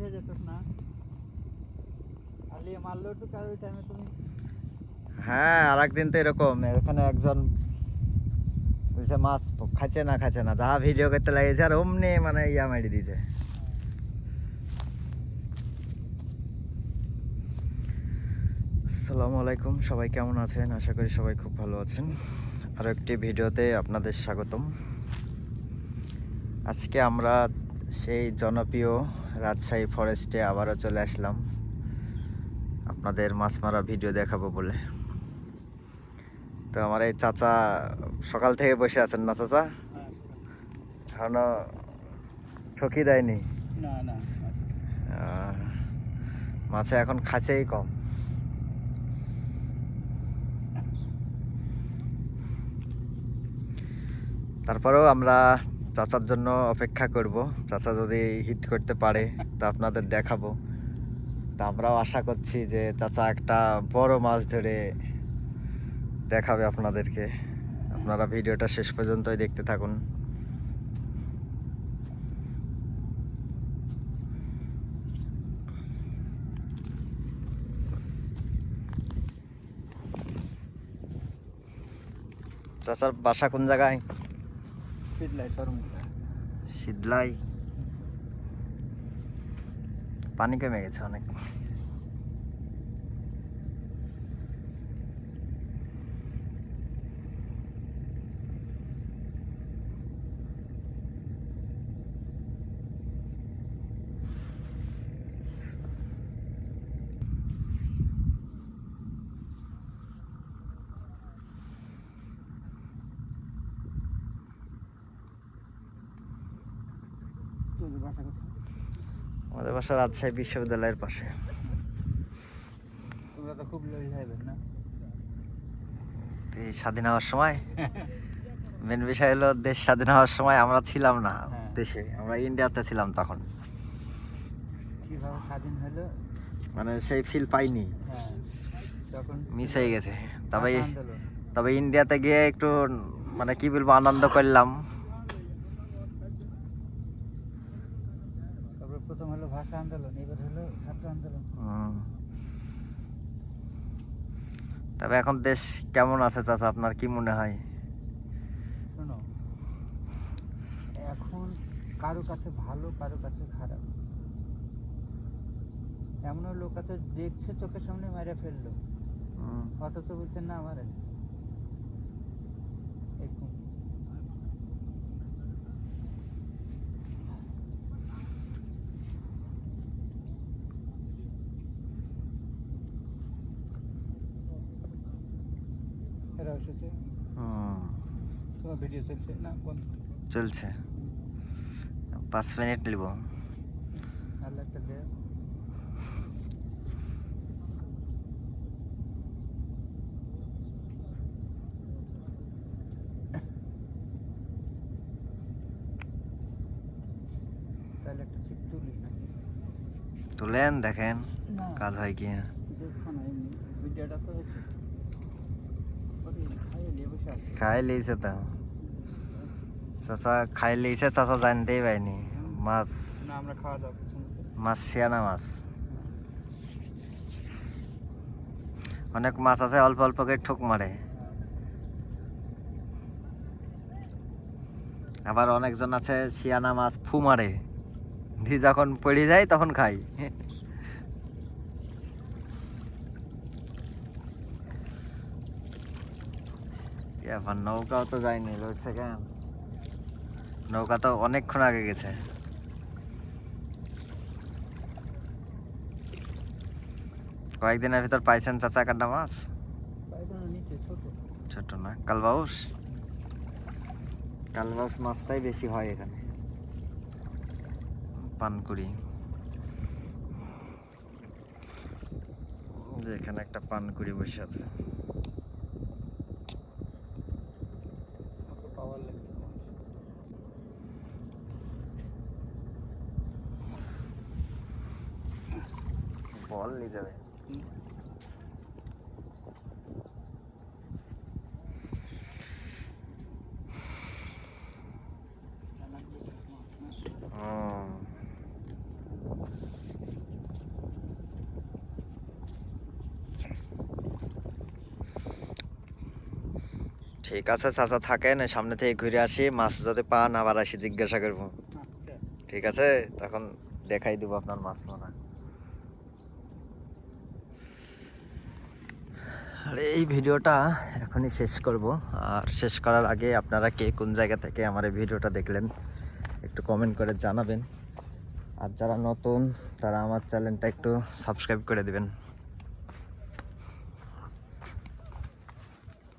হয়ে যেত না আলিয়ে মারলো তো কার ওই টাইমে তুমি। হ্যাঁ, আর একদিন তো এরকম এখানে একজন বুঝছে মাছ খাচ্ছে না যা ভিডিও করতে লাগিয়েছে আর অমনি মানে ইয়া মারি দিয়েছে। আসসালামু আলাইকুম, সবাই কেমন আছেন? আশা করি সবাই খুব ভালো আছেন। আরও একটি ভিডিওতে আপনাদের স্বাগতম। আজকে আমরা সেই জনপ্রিয় রাজশাহী ফরেস্টে আবারও চলে আসলাম আপনাদের মাছ মারা ভিডিও দেখাবো বলে। তো আমার এই চাচা সকাল থেকে বসে আছেন না চাচা? এখনো ঠকি দেয়নি? না না মাছে এখন খাঁচেই কম। তারপরেও আমরা চাচার জন্য অপেক্ষা করব। চাচা যদি হিট করতে পারে তা আপনাদের দেখাবো। তা আমরাও আশা করছি যে চাচা একটা বড় মাছ ধরে দেখাবে আপনাদেরকে। আপনারা ভিডিওটা শেষ পর্যন্তই দেখতে থাকুন। চাচার বাসা কোন জায়গায়? শীতলাই শোরুম। শীতলাই। পানি কমে গেছে অনেক। তোদের বাসা কোথায়? আমাদের বাসা রাজশাহী বিশ্ববিদ্যালয়ের পাশে। তোমরা তো খুব লই যাবে না? তো এই স্বাধীন হওয়ার সময় মেন বিষয় হলো দেশ স্বাধীন হওয়ার সময় আমরা ছিলাম না দেশে, আমরা ইন্ডিয়াতে ছিলাম তখন। কিভাবে স্বাধীন হলো মানে সেই ফিল পাইনি, তখন মিস হয়ে গেছে। তবে আন্দোলন। তবে ইন্ডিয়াতে গিয়ে একটু মানে কি বলবো আনন্দ করলাম। তারপরে প্রথম হলো ভাষা আন্দোলন, এবার হলো ছাত্র আন্দোলন। তবে এখন দেশ কেমন আছে চাচা, আপনার কি মনে হয়? শোনো, এখন কারো কাছে ভালো কারো কাছে খারাপ। এমনও লোক আছে দেখছে চোখের সামনে মেরে ফেললো, অথচ বলছেন না আমারে। এরকম এরা এসেছে। তোমার ভিডিও চলছে না? বন্ধ চলছে, 5 মিনিট নিব। আল্লাহ একটা দে। তাহলে একটা ছিপ তুলি নাকি? তুলেন, দেখেন না কাজ হয় কি। দেখো না, এমনি ভিডিওটা তো হচ্ছে খাইয়ে নিয়ে বসে আছে। খাই লিয়েছে তো চাচা, খাই লিয়েছে চাচা, জানতেই পাইনি। মাছ না আমরা খাওয়া দাওয়া পছন্দ করি। মাছ শিয়ানা মাছ। অনেক মাছ আছে অল্প অল্প করে ঠুক মারে, আবার অনেকজন আছে শিয়ানা মাছ ফু মারে, দিয়ে যখন পড়ে যায় তখন খাই। এবার নৌকাও তো যায়নি, রয়েছে কেন? নৌকা তো অনেকক্ষণ আগে গেছে। কয়েকদিনের ভিতর পাইছেন চাচা কাটা মাছ? নিচে ছোট ছোট না, কালবাউস। কালবাউস মাছটাই বেশি হয় এখানে। পানকুড়ি, যে এখানে একটা পানকুড়ি বসে আছে। পাওয়ার লাগছে বল নিয়ে যাবে। ঠিক আছে চাচা, থাকেন, এই সামনে থেকে ঘুরে আসি, মাছ যদি পান আবার আসি জিজ্ঞাসা করবো। আচ্ছা ঠিক আছে, তখন দেখাই দিব আপনার মাছ মারা। আর এই ভিডিওটা এখনই শেষ করব। আর শেষ করার আগে আপনারা কে কোন জায়গা থেকে আমার এই ভিডিওটা দেখলেন একটু কমেন্ট করে জানাবেন। আর যারা নতুন তারা আমার চ্যানেলটা একটু সাবস্ক্রাইব করে দিবেন।